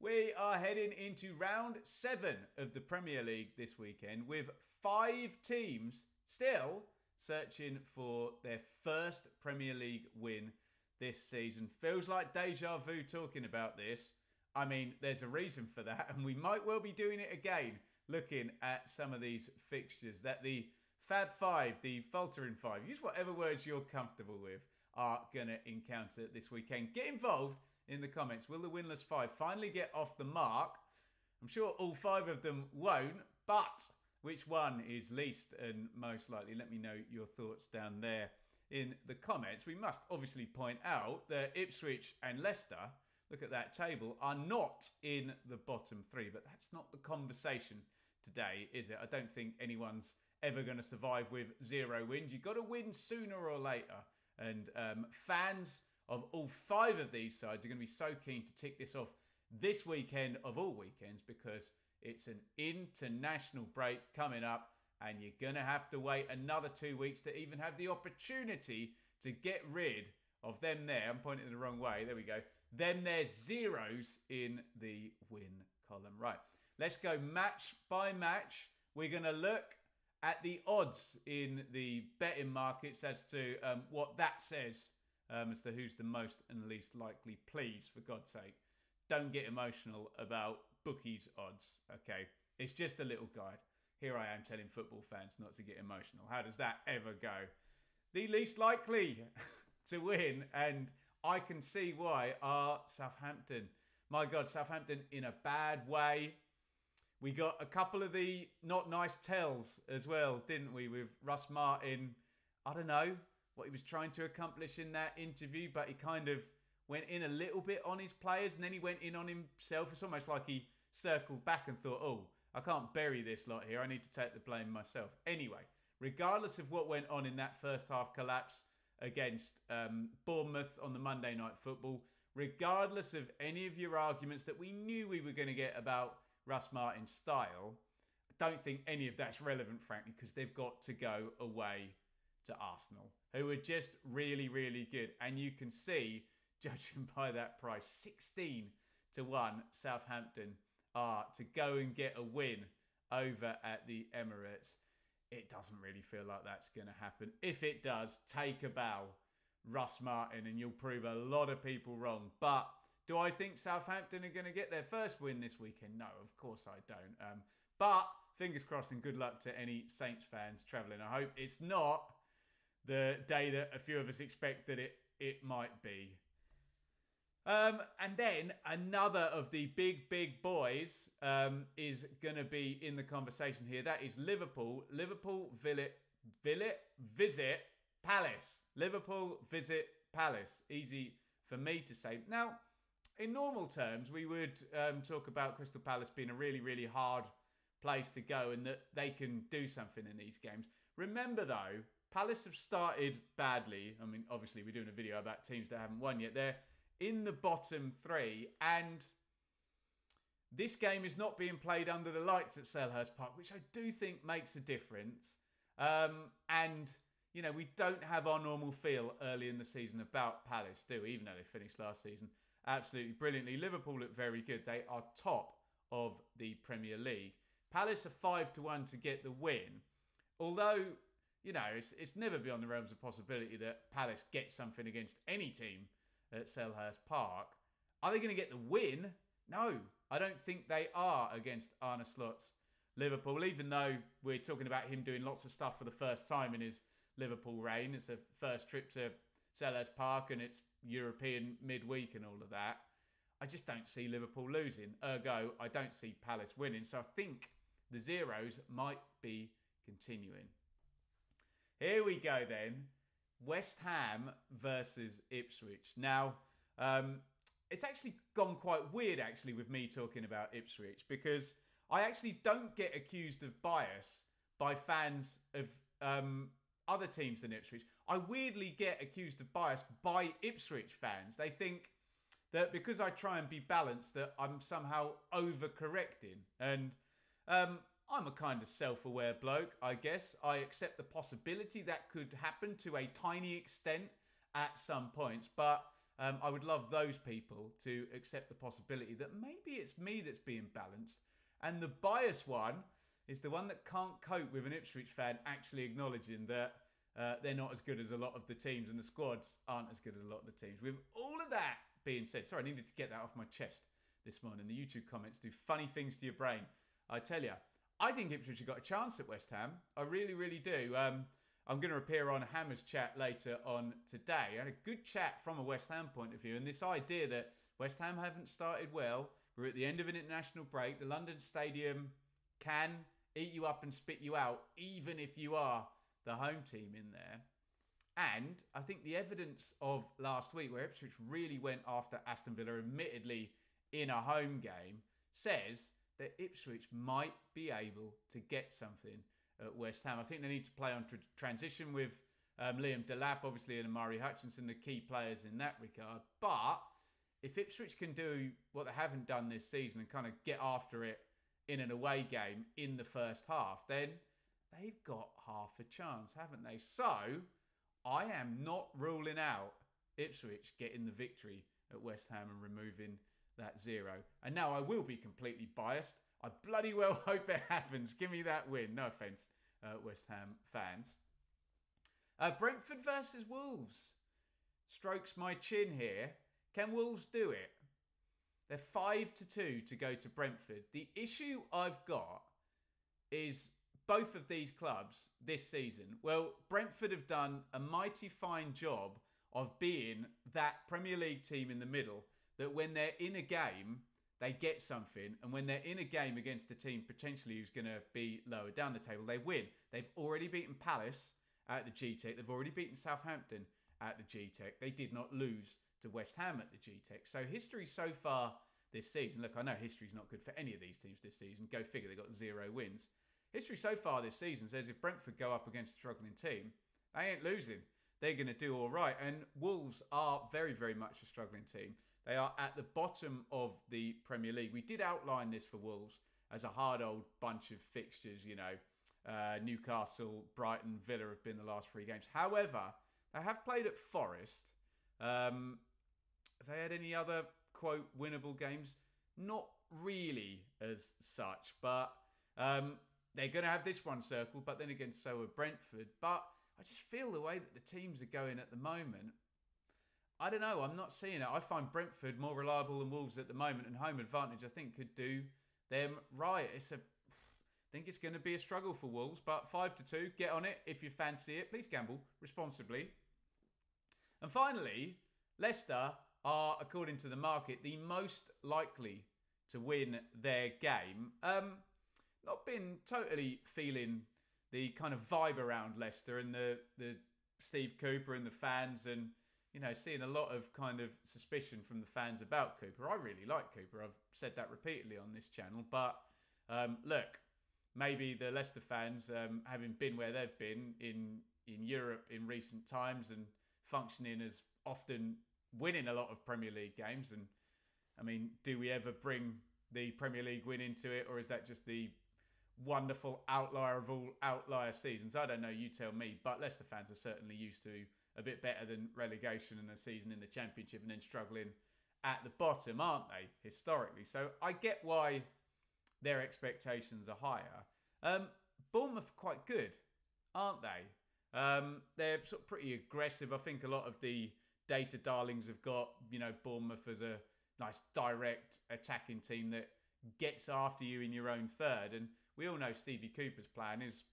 We are heading into round 7 of the Premier League this weekend with 5 teams still searching for their first Premier League win this season. Feels like deja vu talking about this. I mean, there's a reason for that, and we might well be doing it again, looking at some of these fixtures that the Fab 5, the Faltering 5, use whatever words you're comfortable with, are going to encounter this weekend. Get involved in the comments. Will the winless 5 finally get off the mark? I'm sure all 5 of them won't, but which one is least and most likely? Let me know your thoughts down there in the comments. We must obviously point out that Ipswich and Leicester, look at that table, are not in the bottom 3, but that's not the conversation today, is it? I don't think anyone's ever going to survive with 0 wins. You've got to win sooner or later, and fans of all 5 of these sides are going to be so keen to tick this off this weekend of all weekends, because it's an international break coming up and you're going to have to wait another 2 weeks to even have the opportunity to get rid of them there. I'm pointing the wrong way. There we go. Then there's zeros in the win column. Right, let's go match by match. We're going to look at the odds in the betting markets as to what that says as to who's the most and least likely. Please, for God's sake, don't get emotional about bookies' odds, okay? It's just a little guide. Here I am telling football fans not to get emotional. How does that ever go? The least likely to win, and I can see why, are Southampton. My God, Southampton in a bad way. We got a couple of the not nice tells as well, didn't we, with Russ Martin. I don't know what he was trying to accomplish in that interview, but he kind of went in a little bit on his players and then he went in on himself. It's almost like he circled back and thought, oh, I can't bury this lot here. I need to take the blame myself. Anyway, regardless of what went on in that first half collapse against Bournemouth on the Monday Night Football, regardless of any of your arguments that we knew we were going to get about Russ Martin's style, I don't think any of that's relevant, frankly, because they've got to go away to Arsenal, who are just really, really good. And you can see, judging by that price, 16 to 1 Southampton are to go and get a win over at the Emirates. It doesn't really feel like that's going to happen. If it does, take a bow, Russ Martin, and you'll prove a lot of people wrong. But do I think Southampton are going to get their first win this weekend? No, of course I don't. But fingers crossed and good luck to any Saints fans travelling. I hope it's not the day that a few of us expect that it might be. And then another of the big boys is going to be in the conversation here. That is Liverpool. Liverpool visit Palace. Liverpool visit Palace. Easy for me to say. Now, in normal terms, we would talk about Crystal Palace being a really, really hard place to go and that they can do something in these games. Remember, though, Palace have started badly. I mean, obviously, we're doing a video about teams that haven't won yet. They're in the bottom 3, and this game is not being played under the lights at Selhurst Park, which I do think makes a difference. And, you know, we don't have our normal feel early in the season about Palace, do we? Even though they finished last season absolutely brilliantly. Liverpool look very good. They are top of the Premier League. Palace are 5 to 1 to get the win. Although, you know, it's never beyond the realms of possibility that Palace gets something against any team at Selhurst Park. Are they going to get the win? No, I don't think they are against Arne Slot's Liverpool, even though we're talking about him doing lots of stuff for the first time in his Liverpool reign. It's a first trip to Selhurst Park and it's European midweek and all of that. I just don't see Liverpool losing. Ergo, I don't see Palace winning. So I think the zeros might be continuing. Here we go then. West Ham versus Ipswich. Now, it's actually gone quite weird, actually, with me talking about Ipswich, because I actually don't get accused of bias by fans of other teams than Ipswich. I weirdly get accused of bias by Ipswich fans. They think that because I try and be balanced, that I'm somehow overcorrecting. And I'm a kind of self-aware bloke, I guess. I accept the possibility that could happen to a tiny extent at some points. But I would love those people to accept the possibility that maybe it's me that's being balanced. And the bias one is the one that can't cope with an Ipswich fan actually acknowledging that they're not as good as a lot of the teams and the squads aren't as good as a lot of the teams. With all of that being said, sorry, I needed to get that off my chest this morning. The YouTube comments do funny things to your brain. I tell you, I think Ipswich have got a chance at West Ham. I really, really do. I'm going to appear on Hammer's chat later on today. I had a good chat from a West Ham point of view, and this idea that West Ham haven't started well. We're at the end of an international break. The London Stadium can eat you up and spit you out, even if you are the home team in there. And I think the evidence of last week, where Ipswich really went after Aston Villa, admittedly in a home game, says that Ipswich might be able to get something at West Ham. I think they need to play on transition with Liam Delap, obviously, and Amari Hutchinson, the key players in that regard. But if Ipswich can do what they haven't done this season and kind of get after it in an away game in the first half, then they've got half a chance, haven't they? So I am not ruling out Ipswich getting the victory at West Ham and removing that 0. And now I will be completely biased. I bloody well hope it happens. Give me that win. No offence, West Ham fans. Brentford versus Wolves. Strokes my chin here. Can Wolves do it? They're 5-2 to go to Brentford. The issue I've got is both of these clubs this season. Well, Brentford have done a mighty fine job of being that Premier League team in the middle that when they're in a game, they get something. And when they're in a game against a team potentially who's going to be lower down the table, they win. They've already beaten Palace at the G-Tech. They've already beaten Southampton at the G-Tech. They did not lose to West Ham at the G-Tech. So history so far this season, look, I know history's not good for any of these teams this season. Go figure, they got 0 wins. History so far this season says if Brentford go up against a struggling team, they ain't losing. They're going to do all right. And Wolves are very, very much a struggling team. They are at the bottom of the Premier League. We did outline this for Wolves as a hard old bunch of fixtures, you know. Newcastle, Brighton, Villa have been the last 3 games. However, they have played at Forest. Have they had any other, quote, winnable games? Not really as such, but they're going to have this one circled, but then again, so are Brentford. But I just feel the way that the teams are going at the moment, I don't know, I'm not seeing it. I find Brentford more reliable than Wolves at the moment, and home advantage, I think, could do them right. I think it's going to be a struggle for Wolves, but 5-2, get on it if you fancy it. Please gamble responsibly. And finally, Leicester are, according to the market, the most likely to win their game. Not been totally feeling the kind of vibe around Leicester and the Steve Cooper and the fans, and you know, seeing a lot of kind of suspicion from the fans about Cooper. I really like Cooper. I've said that repeatedly on this channel. But look, maybe the Leicester fans, having been where they've been in Europe in recent times and functioning as often winning a lot of Premier League games, and I mean, do we ever bring the Premier League win into it, or is that just the wonderful outlier of all outlier seasons? I don't know, you tell me. But Leicester fans are certainly used to a bit better than relegation and a season in the Championship and then struggling at the bottom, aren't they, historically? So I get why their expectations are higher. Bournemouth are quite good, aren't they? They're sort of pretty aggressive. I think a lot of the data darlings have got, you know, Bournemouth as a nice direct attacking team that gets after you in your own third. And we all know Stevie Cooper's plan is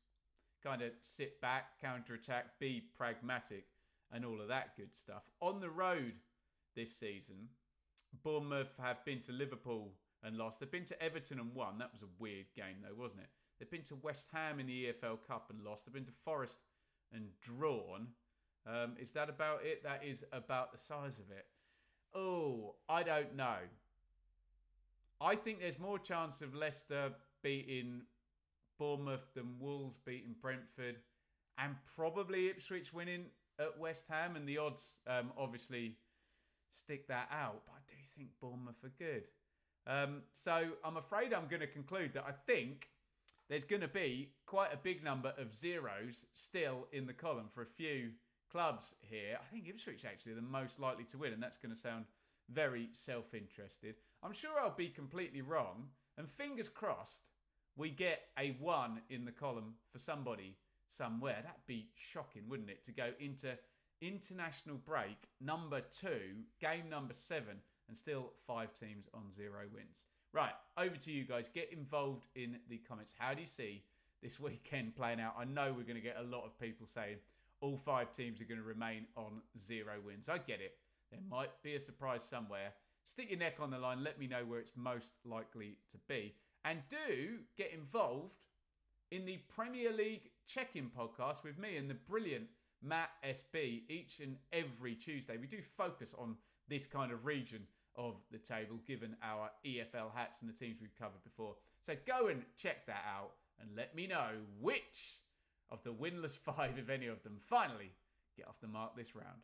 kind of sit back, counter-attack, be pragmatic, and all of that good stuff. On the road this season, Bournemouth have been to Liverpool and lost. They've been to Everton and won. That was a weird game though, wasn't it? They've been to West Ham in the EFL Cup and lost. They've been to Forest and drawn. Is that about it? That is about the size of it. Oh, I don't know. I think there's more chance of Leicester beating Bournemouth than Wolves beating Brentford, and probably Ipswich winning at West Ham, and the odds obviously stick that out. But I do think Bournemouth are good. So I'm afraid I'm going to conclude that I think there's going to be quite a big number of zeros still in the column for a few clubs here. I think Ipswich actually are the most likely to win, and that's going to sound very self-interested. I'm sure I'll be completely wrong, and fingers crossed we get a 1 in the column for somebody somewhere. That'd be shocking, wouldn't it, to go into international break number 2, game number 7, and still 5 teams on 0 wins. Right, over to you guys. Get involved in the comments. How do you see this weekend playing out? I know we're going to get a lot of people saying all 5 teams are going to remain on 0 wins. I get it. There might be a surprise somewhere. Stick your neck on the line. Let me know where it's most likely to be. And do get involved in the Premier League check-in podcast with me and the brilliant Matt SB each and every Tuesday. We do focus on this kind of region of the table, given our EFL hats and the teams we've covered before. So go and check that out and let me know which of the winless 5, if any of them, finally get off the mark this round.